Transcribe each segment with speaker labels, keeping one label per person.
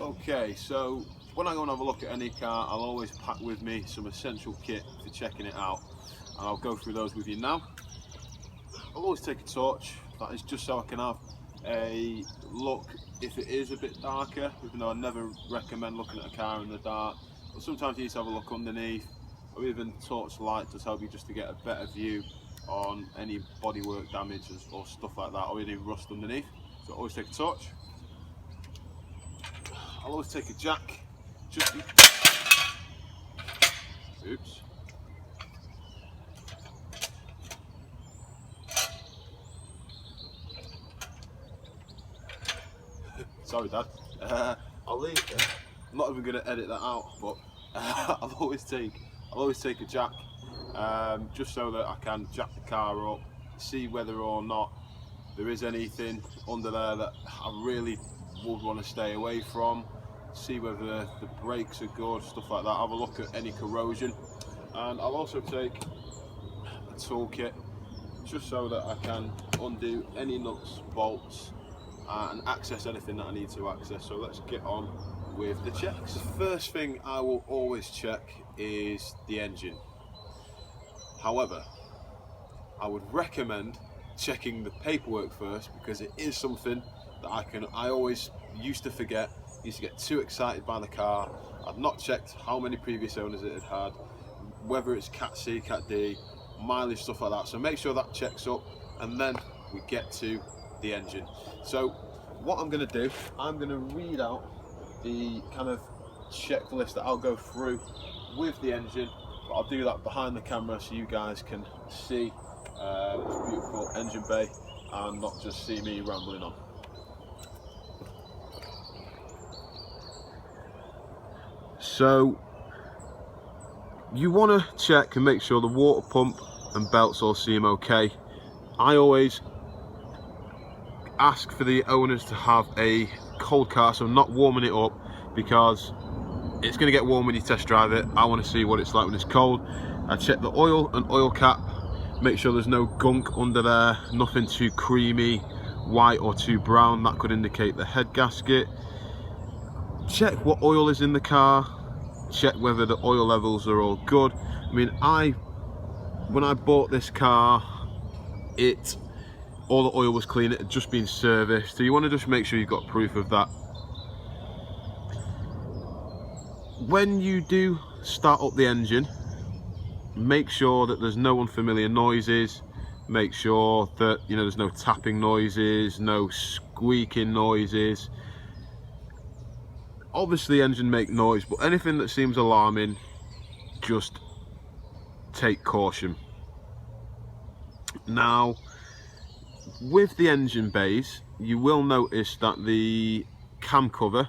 Speaker 1: Okay, so when I go and have a look at any car, I'll always pack with me some essential kit for checking it out, and I'll go through those with you now. I'll always take a torch, that is just so I can have a look if it is a bit darker, even though I never recommend looking at a car in the dark, but sometimes you need to have a look underneath, or even torch light does help you just to get a better view on any bodywork damage or stuff like that, or any rust underneath. So always take a torch. I'll always take a jack, just oops. Sorry, Dad. I'll leave. I'm not even going to edit that out, but I'll always take a jack, just so that I can jack the car up, see whether or not there is anything under there that I really would want to stay away from, see whether the brakes are good, stuff like that, have a look at any corrosion. And I'll also take a toolkit, just so that I can undo any nuts, bolts, and access anything that I need to access. So let's get on with the checks. The first thing I will always check is the engine. However, I would recommend checking the paperwork first, because it is something that I always used to forget. Used to get too excited by the car. I've not checked how many previous owners it had, whether it's Cat C, Cat D, mileage, stuff like that. So make sure that checks up, and then we get to the engine. So what I'm going to do, I'm going to read out the kind of checklist that I'll go through with the engine, but I'll do that behind the camera so you guys can see this beautiful engine bay and not just see me rambling on. So you want to check and make sure the water pump and belts all seem okay. I always ask for the owners to have a cold car, so not warming it up, because it's going to get warm when you test drive it. I want to see what it's like when it's cold. I check the oil and oil cap, make sure there's no gunk under there, nothing too creamy, white or too brown, that could indicate the head gasket. Check what oil is in the car, check whether the oil levels are all good. I mean, when I bought this car, all the oil was clean, it had just been serviced, so you want to just make sure you've got proof of that. When you do start up the engine, make sure that there's no unfamiliar noises, make sure that there's no tapping noises, no squeaking noises. Obviously the engine make noise, but anything that seems alarming, just take caution. Now, with the engine bays, you will notice that the cam cover,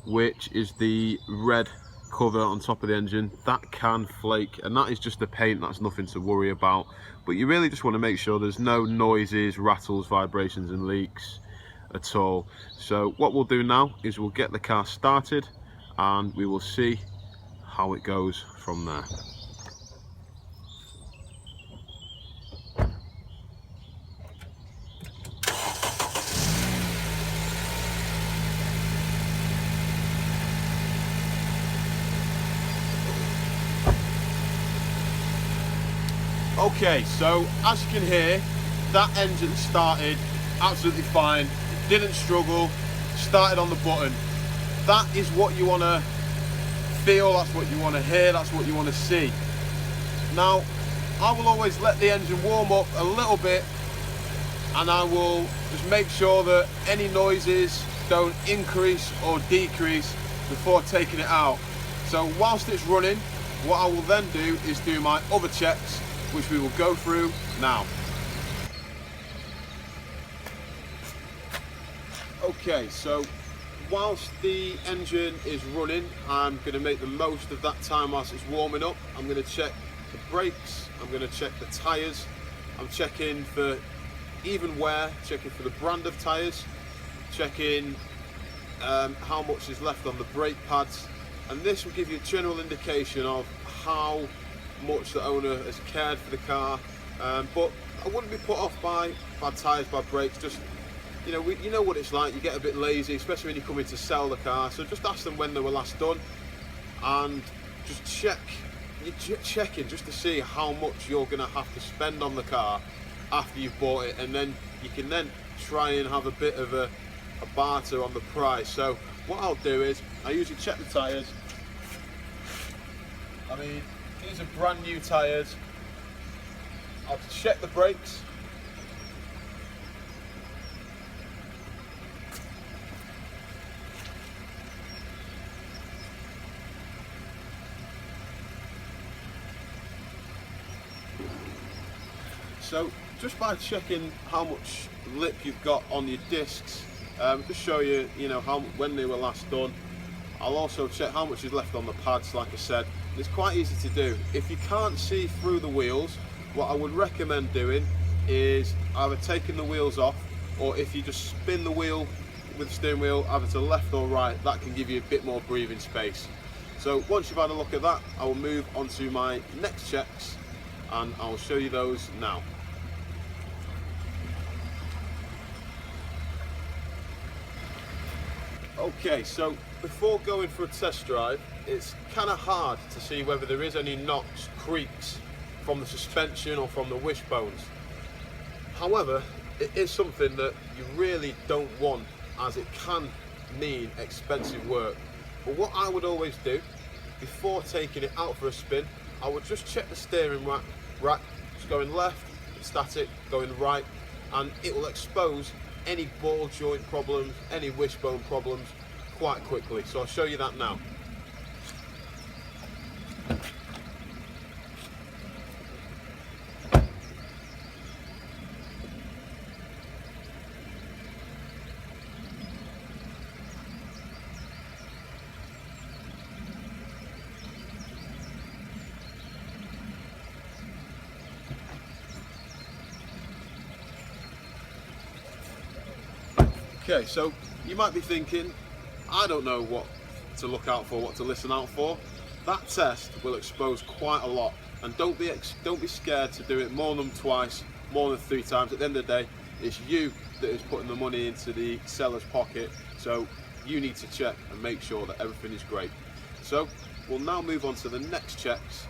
Speaker 1: which is the red cover on top of the engine, that can flake, and that is just the paint, that's nothing to worry about. But you really just want to make sure there's no noises, rattles, vibrations and leaks at all. So what we'll do now is we'll get the car started and we will see how it goes from there. Okay, so as you can hear, that engine started absolutely fine, it didn't struggle, started on the button. That is what you want to feel, that's what you want to hear, that's what you want to see. Now, I will always let the engine warm up a little bit, and I will just make sure that any noises don't increase or decrease before taking it out. So whilst it's running, what I will then do is do my other checks, which we will go through now. Okay, so whilst the engine is running, I'm going to make the most of that time whilst it's warming up. I'm going to check the brakes, I'm going to check the tyres, I'm checking for even wear, checking for the brand of tyres, checking how much is left on the brake pads, and this will give you a general indication of how much the owner has cared for the car. But I wouldn't be put off by bad tyres, bad brakes. Just you know what it's like, you get a bit lazy, especially when you're coming to sell the car, so just ask them when they were last done, and just you're checking just to see how much you're going to have to spend on the car after you've bought it, and then you can then try and have a bit of a barter on the price. So what I'll do is, I usually check the tyres. I mean, these are brand new tyres. I'll check the brakes. So just by checking how much lip you've got on your discs, just show you, when they were last done. I'll also check how much is left on the pads. Like I said, it's quite easy to do. If you can't see through the wheels, what I would recommend doing is either taking the wheels off, or if you just spin the wheel with the steering wheel either to left or right, that can give you a bit more breathing space. So once you've had a look at that, I will move on to my next checks, and I'll show you those now. Okay, so before going for a test drive, it's kind of hard to see whether there is any knocks, creaks from the suspension or from the wishbones. However, it is something that you really don't want, as it can mean expensive work. But what I would always do before taking it out for a spin, I would just check the steering rack, just going left, static, going right, and it will expose any ball joint problems, any wishbone problems quite quickly. So I'll show you that now. Okay, so you might be thinking, I don't know what to look out for, what to listen out for. That test will expose quite a lot, and don't be scared to do it more than twice, more than 3 times. At the end of the day, it's you that is putting the money into the seller's pocket, so you need to check and make sure that everything is great. So we'll now move on to the next checks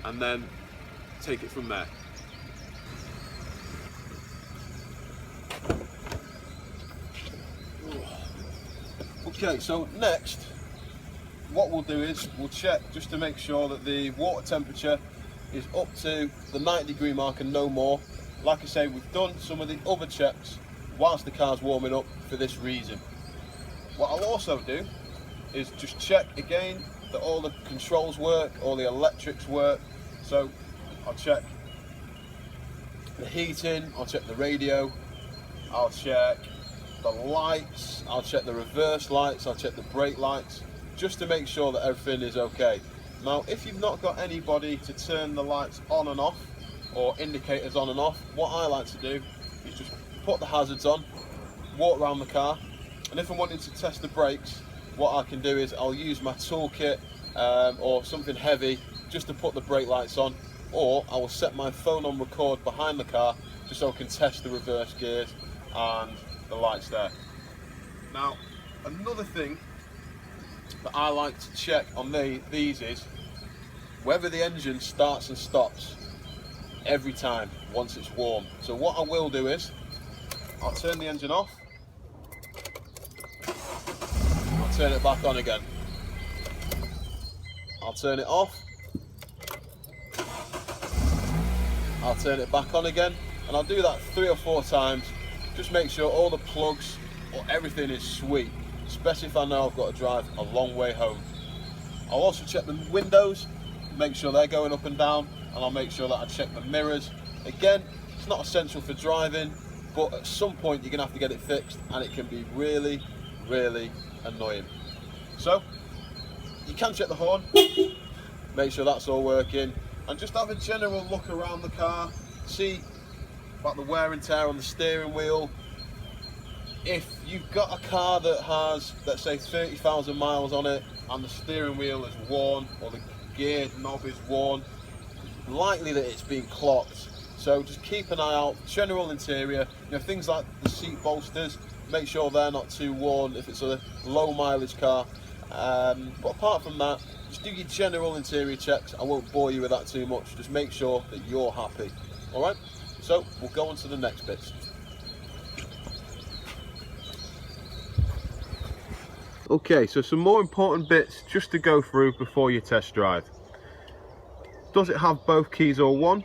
Speaker 1: and then take it from there. Okay, so next, what we'll do is we'll check just to make sure that the water temperature is up to the 90-degree mark and no more. Like I say, we've done some of the other checks whilst the car's warming up for this reason. What I'll also do is just check again that all the controls work, all the electrics work. So I'll check the heating, I'll check the radio, I'll check the lights, I'll check the reverse lights, I'll check the brake lights, just to make sure that everything is okay. Now, if you've not got anybody to turn the lights on and off, or indicators on and off, what I like to do is just put the hazards on, walk around the car, and if I'm wanting to test the brakes, what I can do is I'll use my toolkit or something heavy just to put the brake lights on, or I will set my phone on record behind the car just so I can test the reverse gears and the lights there. Now, another thing that I like to check on these is whether the engine starts and stops every time once it's warm. So what I will do is I'll turn the engine off, I'll turn it back on again, I'll turn it off, I'll turn it back on again, and I'll do that 3 or 4 times. Just make sure all the plugs or everything is sweet, especially if I know I've got to drive a long way home. I'll also check the windows, make sure they're going up and down, and I'll make sure that I check the mirrors. Again, it's not essential for driving, but at some point you're going to have to get it fixed, and it can be really, really annoying. So, you can check the horn, make sure that's all working, and just have a general look around the car, see about the wear and tear on the steering wheel. If you've got a car that has, let's say, 30,000 miles on it and the steering wheel is worn or the gear knob is worn, likely that it's been clocked. So just keep an eye out. General interior, things like the seat bolsters, make sure they're not too worn if it's a low mileage car. But apart from that, just do your general interior checks. I won't bore you with that too much. Just make sure that you're happy. All right. So we'll go on to the next bits. Okay, so some more important bits just to go through before you test drive. Does it have both keys or one?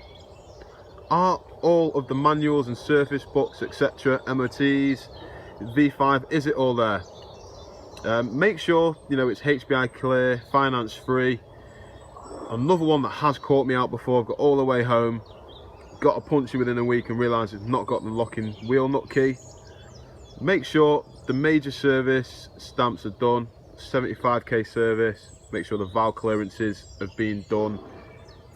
Speaker 1: Are all of the manuals and service books, etc., MOTs, V5, is it all there? Make sure it's HBI clear, finance free. Another one that has caught me out before, I've got all the way home, got a puncture within a week and realised it's not got the locking wheel nut key. Make sure the major service stamps are done, 75k service, make sure the valve clearances have been done,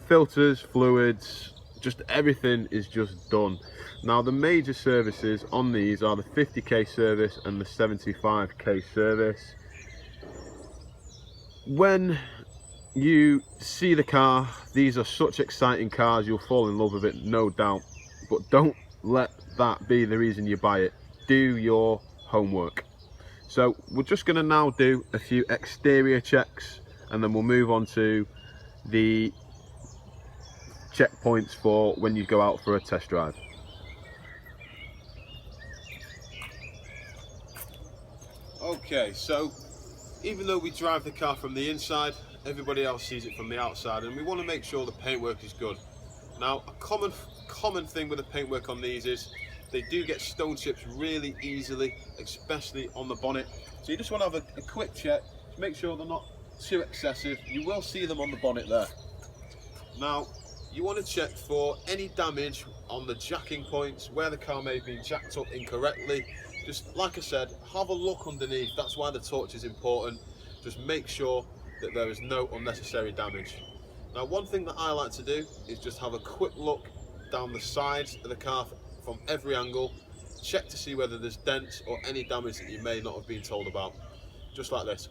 Speaker 1: filters, fluids, just everything is just done. Now the major services on these are the 50k service and the 75k service. When you see the car, these are such exciting cars, you'll fall in love with it, no doubt, but don't let that be the reason you buy it. Do your homework. So we're just going to now do a few exterior checks and then we'll move on to the checkpoints for when you go out for a test drive. Okay, so even though we drive the car from the inside, everybody else sees it from the outside, and we want to make sure the paintwork is good. Now, a common thing with the paintwork on these is they do get stone chips really easily, especially on the bonnet. So you just want to have a quick check to make sure they're not too excessive. You will see them on the bonnet there. Now, you want to check for any damage on the jacking points, where the car may have been jacked up incorrectly. Just like I said, have a look underneath. That's why the torch is important. Just make sure that there is no unnecessary damage. Now, one thing that I like to do is just have a quick look down the sides of the car from every angle, check to see whether there's dents or any damage that you may not have been told about, just like this.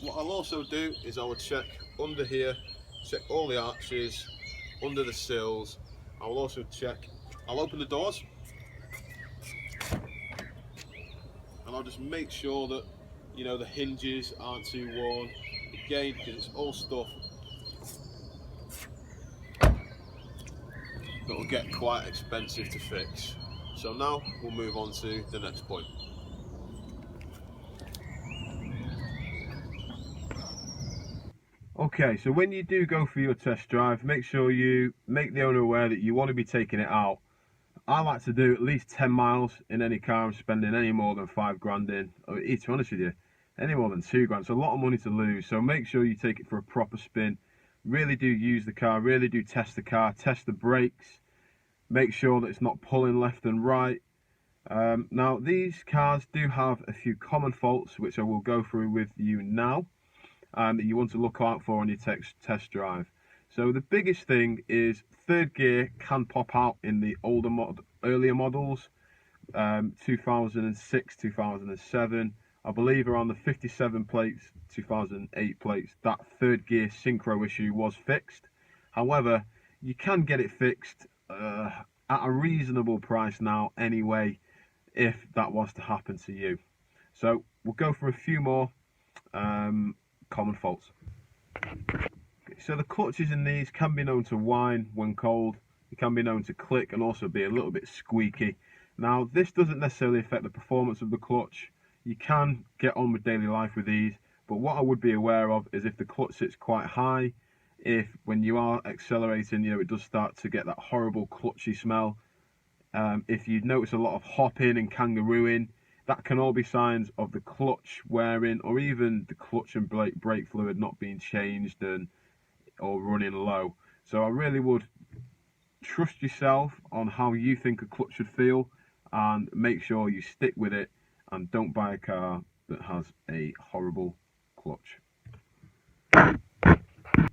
Speaker 1: What I'll also do is I will check under here, check all the arches, under the sills. I will also check, I'll open the doors and I'll just make sure that the hinges aren't too worn, again because it's all stuff that will get quite expensive to fix. So now we'll move on to the next point. Okay, so when you do go for your test drive, make sure you make the owner aware that you want to be taking it out. I like to do at least 10 miles in any car. I'm spending any more than 5 grand in, or to be honest with you, any more than 2 grand. It's a lot of money to lose, so make sure you take it for a proper spin. Really do use the car, really do test the car, test the brakes, make sure that it's not pulling left and right. Now these cars do have a few common faults which I will go through with you now, that you want to look out for on your test drive. So the biggest thing is third gear can pop out in the earlier models, 2006, 2007. I believe around the 57 plates, 2008 plates, that third gear synchro issue was fixed. However, you can get it fixed at a reasonable price now anyway, if that was to happen to you. So we'll go for a few more common faults. So the clutches in these can be known to whine when cold, it can be known to click and also be a little bit squeaky. Now this doesn't necessarily affect the performance of the clutch, you can get on with daily life with these, but what I would be aware of is if the clutch sits quite high, if when you are accelerating, it does start to get that horrible clutchy smell. If you notice a lot of hopping and kangarooing, that can all be signs of the clutch wearing, or even the clutch and brake fluid not being changed or running low. So I really would trust yourself on how you think a clutch should feel and make sure you stick with it and don't buy a car that has a horrible clutch.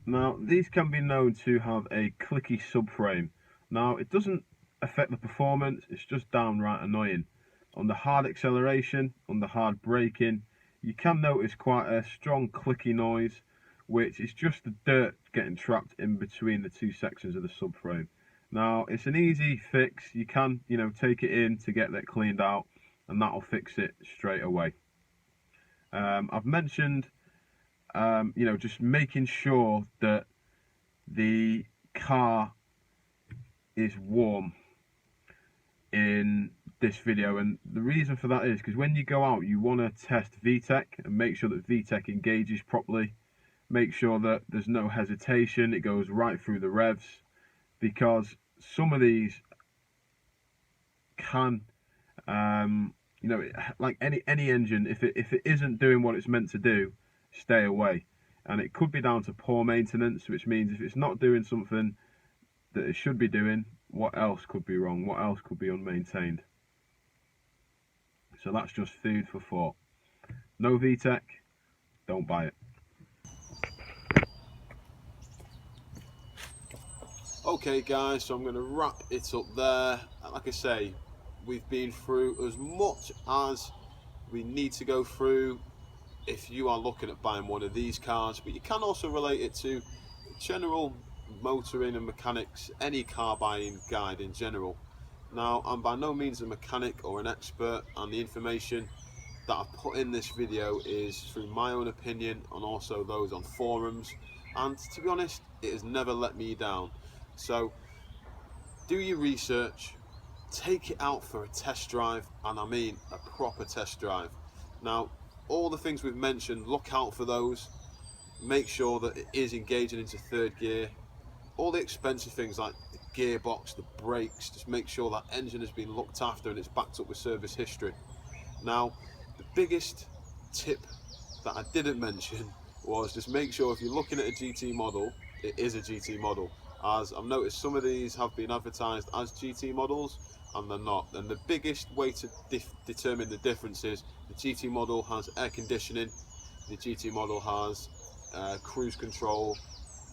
Speaker 1: Now these can be known to have a clicky subframe. Now it doesn't affect the performance, it's just downright annoying. On the hard acceleration, on the hard braking, you can notice quite a strong clicky noise, which is just the dirt getting trapped in between the two sections of the subframe. Now, it's an easy fix. You can, take it in to get that cleaned out, and that'll fix it straight away. I've mentioned, just making sure that the car is warm in this video, and the reason for that is because when you go out, you want to test VTEC and make sure that VTEC engages properly. Make sure that there's no hesitation, it goes right through the revs, because some of these can, like any engine, if it isn't doing what it's meant to do, stay away. And it could be down to poor maintenance, which means if it's not doing something that it should be doing, what else could be wrong? What else could be unmaintained? So that's just food for thought. No VTEC, don't buy it. Okay guys, so I'm going to wrap it up there. Like I say, we've been through as much as we need to go through if you are looking at buying one of these cars, but you can also relate it to general motoring and mechanics, any car buying guide in general. Now, I'm by no means a mechanic or an expert, and the information that I've put in this video is through my own opinion and also those on forums, and to be honest, it has never let me down. So do your research, take it out for a test drive, and I mean a proper test drive. Now, all the things we've mentioned, look out for those. Make sure that it is engaging into third gear. All the expensive things like the gearbox, the brakes, just make sure that engine has been looked after and it's backed up with service history. Now, the biggest tip that I didn't mention was just make sure if you're looking at a GT model, it is a GT model. As I've noticed, some of these have been advertised as GT models and they're not. And the biggest way to determine the difference is the GT model has air conditioning, the GT model has cruise control,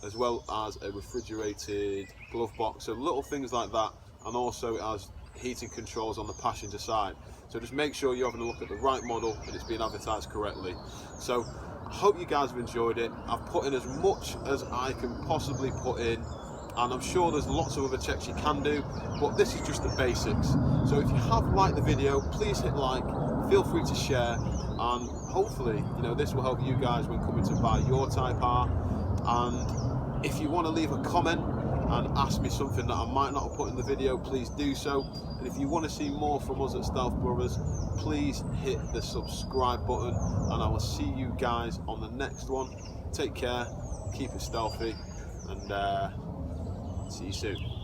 Speaker 1: as well as a refrigerated glove box, so little things like that, and also it has heating controls on the passenger side. So just make sure you're having a look at the right model and it's being advertised correctly. So I hope you guys have enjoyed it. I've put in as much as I can possibly put in, and I'm sure there's lots of other checks you can do, but this is just the basics. So if you have liked the video, please hit like, feel free to share, and hopefully, this will help you guys when coming to buy your Type R. And if you want to leave a comment and ask me something that I might not have put in the video, please do so. And if you want to see more from us at Stealth Brothers, please hit the subscribe button, and I will see you guys on the next one. Take care, keep it stealthy, and see you soon.